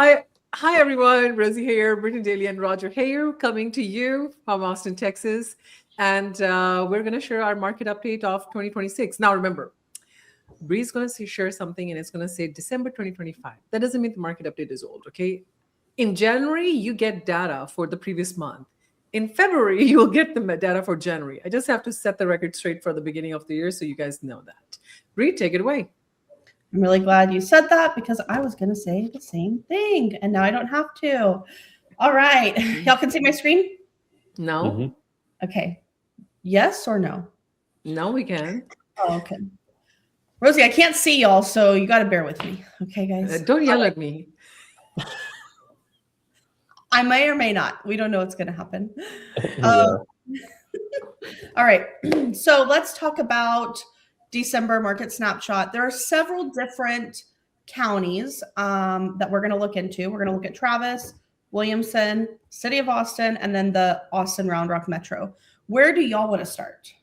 Hi, hi everyone. Rosie here, Brittany Daly and Roger here, coming to you from Austin, Texas, and we're going to share our market update of 2026. Now, remember, Bree's going to share something, and it's going to say December 2025. That doesn't mean the market update is old. Okay, in January you get data for the previous month. In February you will get the data for January. I just have to set the record straight for the beginning of the year, so you guys know that. Bree, take it away. I'm really glad you said that because I was going to say the same thing and now I don't have to. All right. Y'all can see my screen? No, Okay. Yes or no? no, we can. Oh, okay. Rosie, I can't see y'all, so you got to bear with me. Okay, guys? Don't yell at me. I may or may not. We don't know what's going to happen. Yeah. All right. So let's talk about December market snapshot. There are several different counties that we're going to look into. We're going to look at Travis, Williamson, City of Austin, and then the Austin Round Rock Metro. Where do y'all want to start?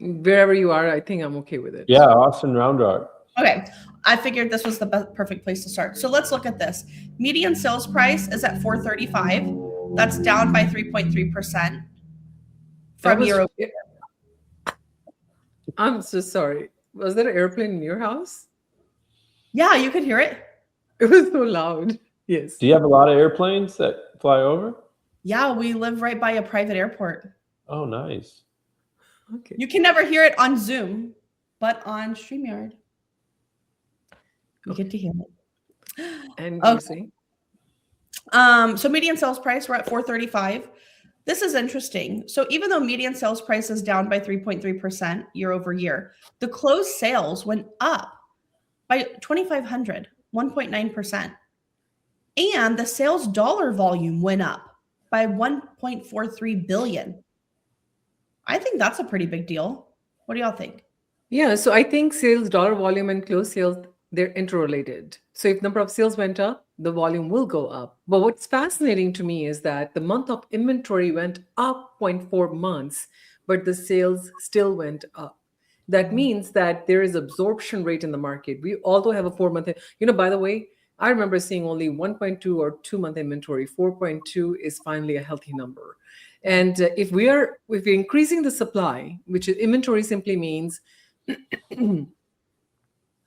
Wherever you are, I think I'm okay with it. Yeah, Austin Round Rock. Okay. I figured this was the perfect place to start. So let's look at this. Median sales price is at 435. That's down by 3.3% from year over. I'm so sorry. Was there an airplane in your house? Yeah, you could hear it. It was so loud. Yes. Do you have a lot of airplanes that fly over? Yeah, we live right by a private airport. Oh, nice. Okay. You can never hear it on Zoom, but on StreamYard, you get to hear it. And Okay. you see? So median sales price, we're at 435. This is interesting. So even though median sales price is down by 3.3% year over year, the closed sales went up by 2,500, 1.9%. And the sales dollar volume went up by 1.43 billion. I think that's a pretty big deal. What do y'all think? Yeah. So I think sales, dollar volume, and closed sales, they're interrelated. So if number of sales went up, the volume will go up. But what's fascinating to me is that the month of inventory went up 0.4 months, but the sales still went up. That means that there is absorption rate in the market. We although have a 4 month, by the way, I remember seeing only 1.2 or 2 month inventory. 4.2 is finally a healthy number. And if we're increasing the supply, which is inventory simply means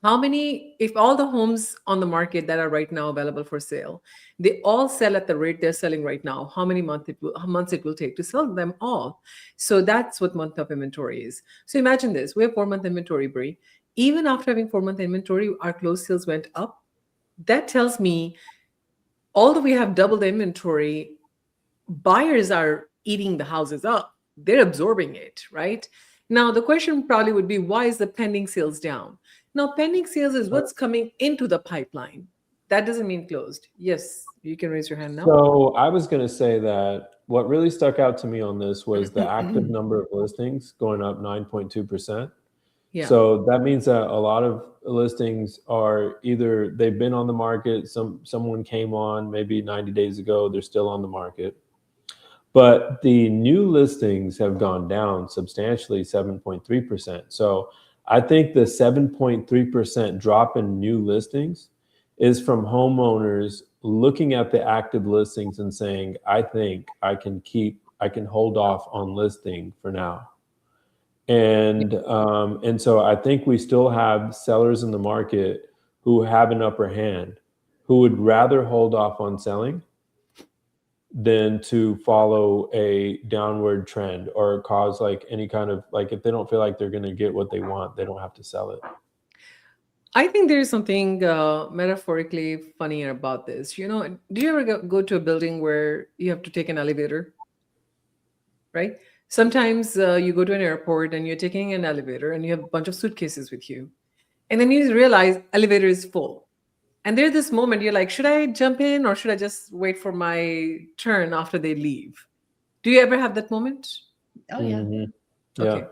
how many, if all the homes on the market that are right now available for sale, they all sell at the rate they're selling right now, how many months it will take to sell them all. So that's what month of inventory is. So imagine this, we have 4 month inventory, Brie. Even after having 4 month inventory, our closed sales went up. That tells me, although we have double the inventory, buyers are eating the houses up. They're absorbing it, right? Now, the question probably would be, why is the pending sales down? Now, pending sales is what's coming into the pipeline. That doesn't mean closed. Yes, you can raise your hand now. So I was going to say that what really stuck out to me on this was the active number of listings going up 9.2%. Yeah. So that means that a lot of listings are either they've been on the market, someone came on maybe 90 days ago, they're still on the market. But the new listings have gone down substantially, 7.3%. So I think the 7.3% drop in new listings is from homeowners looking at the active listings and saying, I think I can hold off on listing for now. And so I think we still have sellers in the market who have an upper hand, who would rather hold off on selling than to follow a downward trend or cause like any kind of, like, if they don't feel like they're going to get what they want, they don't have to sell it. I think there's something metaphorically funny about this. Do you ever go to a building where you have to take an elevator? Right? Sometimes you go to an airport and you're taking an elevator and you have a bunch of suitcases with you. And then you realize elevator is full. And there's this moment you're like, should I jump in or should I just wait for my turn after they leave? Do you ever have that moment? Oh, yeah. Mm-hmm. Yeah. Okay.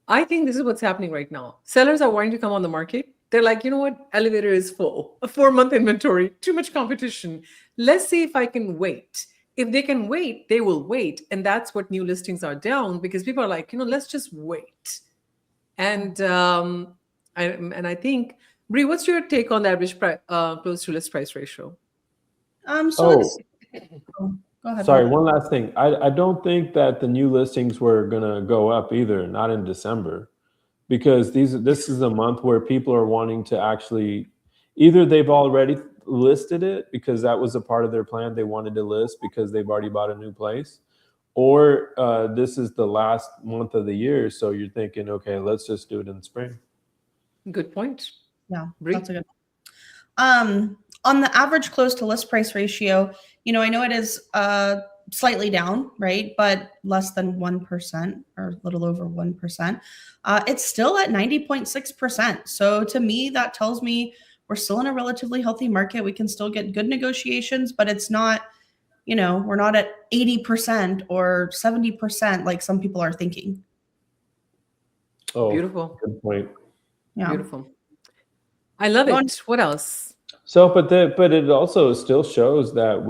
I think this is what's happening right now. Sellers are wanting to come on the market. They're like, you know what? Elevator is full. A 4 month inventory, too much competition. Let's see if I can wait. If they can wait, they will wait. And that's what new listings are down, because people are like, let's just wait. And I think, Brie, what's your take on the average close to list price ratio? So let's go ahead. Sorry, one last thing. I don't think that the new listings were gonna go up either, not in December, because this is a month where people are wanting to actually either they've already listed it because that was a part of their plan, they wanted to list because they've already bought a new place, or this is the last month of the year, so you're thinking, okay, let's just do it in the spring. Good point. Yeah, Bree? that's a good one. On the average close to list price ratio, I know it is slightly down, right? But less than 1% or a little over 1%. It's still at 90.6%. So to me, that tells me we're still in a relatively healthy market. We can still get good negotiations, but it's not, we're not at 80% or 70% like some people are thinking. Oh, Beautiful. good point. Yeah. Beautiful. I love it. What else? So, but it also still shows that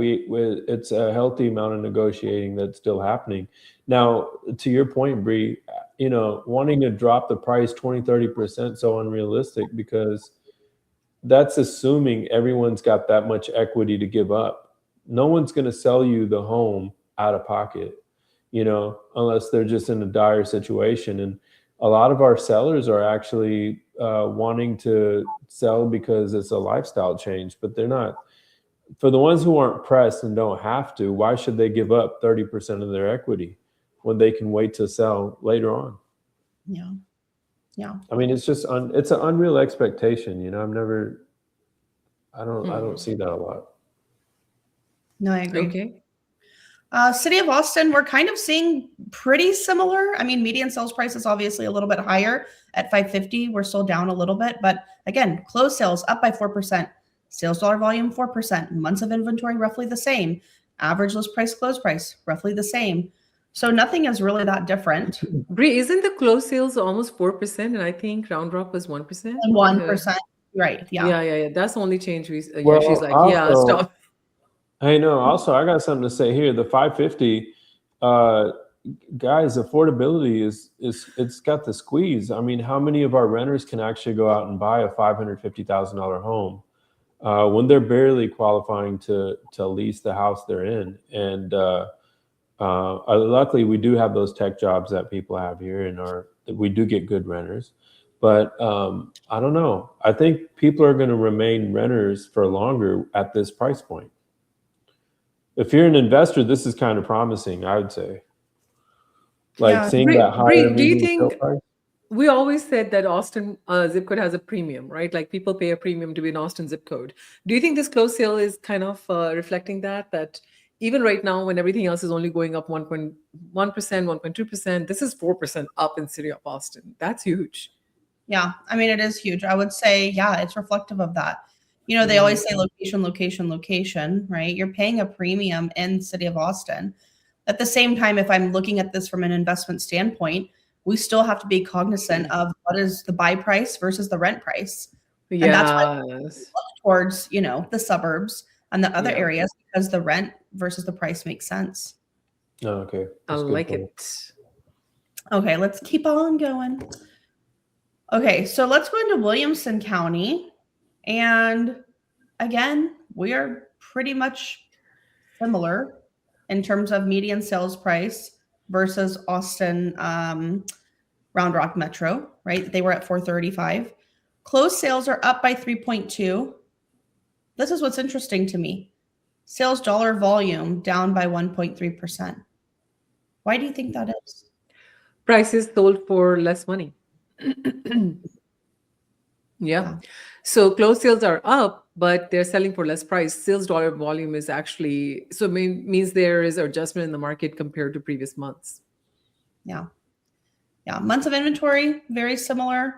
it's a healthy amount of negotiating that's still happening. Now, to your point, Bree, wanting to drop the price 20-30% so unrealistic, because that's assuming everyone's got that much equity to give up. No one's going to sell you the home out of pocket, unless they're just in a dire situation. And a lot of our sellers are actually wanting to sell because it's a lifestyle change, but they're not. For the ones who aren't pressed and don't have to, why should they give up 30% of their equity when they can wait to sell later on? Yeah. I mean, it's just it's an unreal expectation. I don't see that a lot. No, I agree. Okay. City of Austin, we're kind of seeing pretty similar. I mean, median sales price is obviously a little bit higher at 550. We're still down a little bit, but again, closed sales up by 4%, sales dollar volume 4%, months of inventory roughly the same, average list price, close price roughly the same. So nothing is really that different. Bree, isn't the close sales almost 4%? And I think Round Rock was 1%. 1%, right? Yeah. Yeah. That's the only change she's Well, like, also, stop. I know. Also, I got something to say here. The 550, guys, affordability it's got the squeeze. I mean, how many of our renters can actually go out and buy a $550,000 home when they're barely qualifying to lease the house they're in? And luckily, we do have those tech jobs that people have here, and we do get good renters. But I don't know. I think people are going to remain renters for longer at this price point. If you're an investor, this is kind of promising, I would say. Seeing Bree, that higher do you median sale think price. we always said that Austin zip code has a premium, right? Like people pay a premium to be an Austin zip code. Do you think this close sale is kind of reflecting that even right now when everything else is only going up 1.1%, 1.2%, this is 4% up in city of Austin. That's huge. Yeah. I mean, it is huge. I would say, yeah, it's reflective of that. They always say location, location, location, right? You're paying a premium in city of Austin. At the same time, if I'm looking at this from an investment standpoint, we still have to be cognizant of what is the buy price versus the rent price. And that's why we look towards, the suburbs and the other areas, because the rent versus the price makes sense. Oh, okay. I like it. Okay, let's keep on going. Okay, so let's go into Williamson County. And again, we are pretty much similar in terms of median sales price versus Austin Round Rock Metro, right? They were at 435. Closed sales are up by 3.2. This is what's interesting to me. Sales dollar volume down by 1.3%. Why do you think that is? Prices sold for less money. Yeah. So closed sales are up, but they're selling for less price. Sales dollar volume is actually, so means there is adjustment in the market compared to previous months. Yeah. Months of inventory, very similar.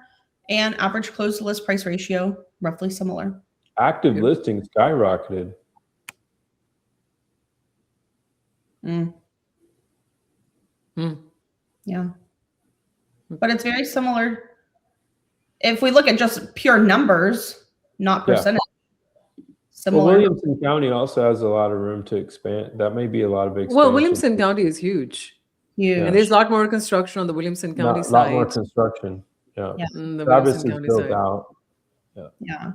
And average closed list price ratio, roughly similar. Active listings skyrocketed. Yeah. But it's very similar. If we look at just pure numbers, not percentage. Similar. Well, Williamson County also has a lot of room to expand. That may be a lot of expansion. Well, Williamson County is huge. Huge. And there's a lot more construction on the Williamson County side. A lot more construction. Yeah. The Travis Williamson is County built side. out. Yeah.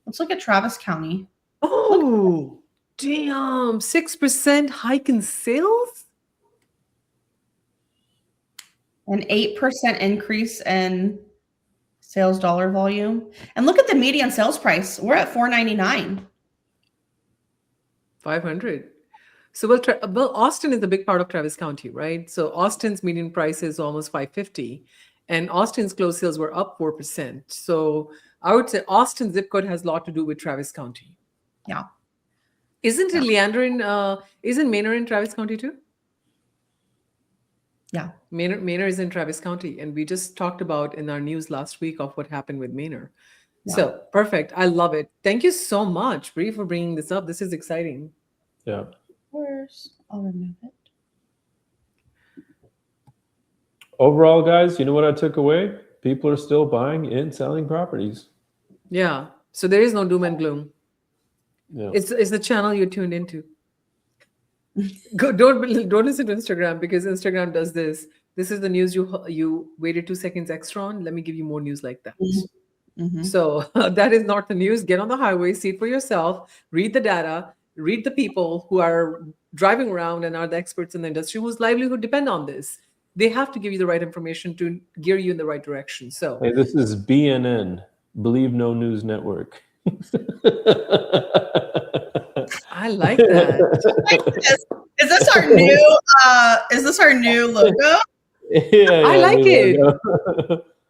Let's look at Travis County. Oh, Damn, 6% hike in sales? An 8% increase in sales dollar volume. And look at the median sales price. We're at $499. 500. So, well, Austin is a big part of Travis County, right? So, Austin's median price is almost 550, and Austin's closed sales were up 4%. So, I would say Austin zip code has a lot to do with Travis County. Yeah. Isn't it Leander isn't Manor in Travis County too? Yeah. Manor is in Travis County, and we just talked about in our news last week of what happened with Manor. Yeah. So perfect. I love it. Thank you so much, Bree, for bringing this up. This is exciting. Yeah. Of course. I'll remove it. Overall, guys, you know what I took away? People are still buying and selling properties. Yeah. So there is no doom and gloom. Yeah. It's the channel you're tuned into. Don't listen to Instagram, because Instagram does this. This is the news you waited 2 seconds extra on. Let me give you more news like that. Mm-hmm. So that is not the news. Get on the highway, see it for yourself, read the data, read the people who are driving around and are the experts in the industry whose livelihood depend on this. They have to give you the right information to gear you in the right direction. So hey, this is BNN, Believe No News Network. I like that. Is this our new logo? Yeah, I like it.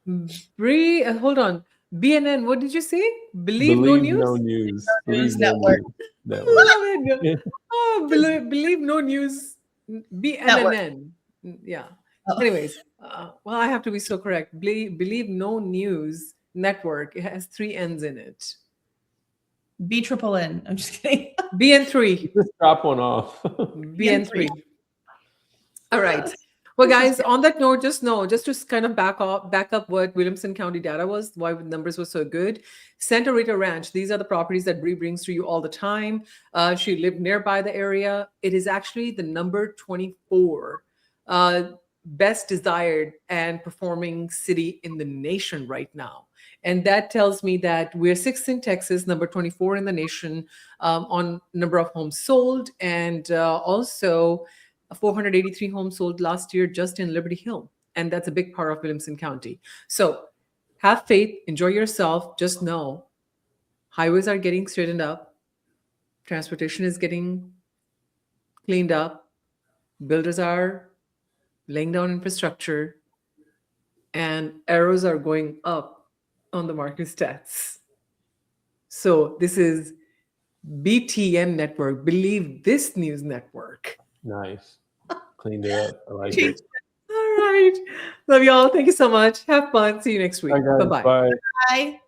it. Bree, hold on. BNN, what did you say? Believe No News? No News. News Believe No Network. News Network. Love it. Oh, believe No News. BNN. Yeah. Oh. Anyways, well, I have to be so correct. Believe No News Network. It has 3 N's in it. BNN. I'm just kidding. BN3. Just drop one off. BN3. All right. Well, guys, on that note, just to kind of back up what Williamson County data was, why the numbers were so good. Santa Rita Ranch, these are the properties that Bree brings to you all the time. She lived nearby the area. It is actually the number 24 best desired and performing city in the nation right now. And that tells me that we're 6th in Texas, number 24 in the nation on number of homes sold, and also 483 homes sold last year just in Liberty Hill. And that's a big part of Williamson County. So have faith, enjoy yourself. Just know highways are getting straightened up. Transportation is getting cleaned up. Builders are laying down infrastructure. And arrows are going up on the market stats. So this is BTN Network. Believe This News Network. Nice. Cleaned it up. I like it. All right. Love y'all. Thank you so much. Have fun. See you next week. Bye, guys. Bye-bye. Bye. Bye.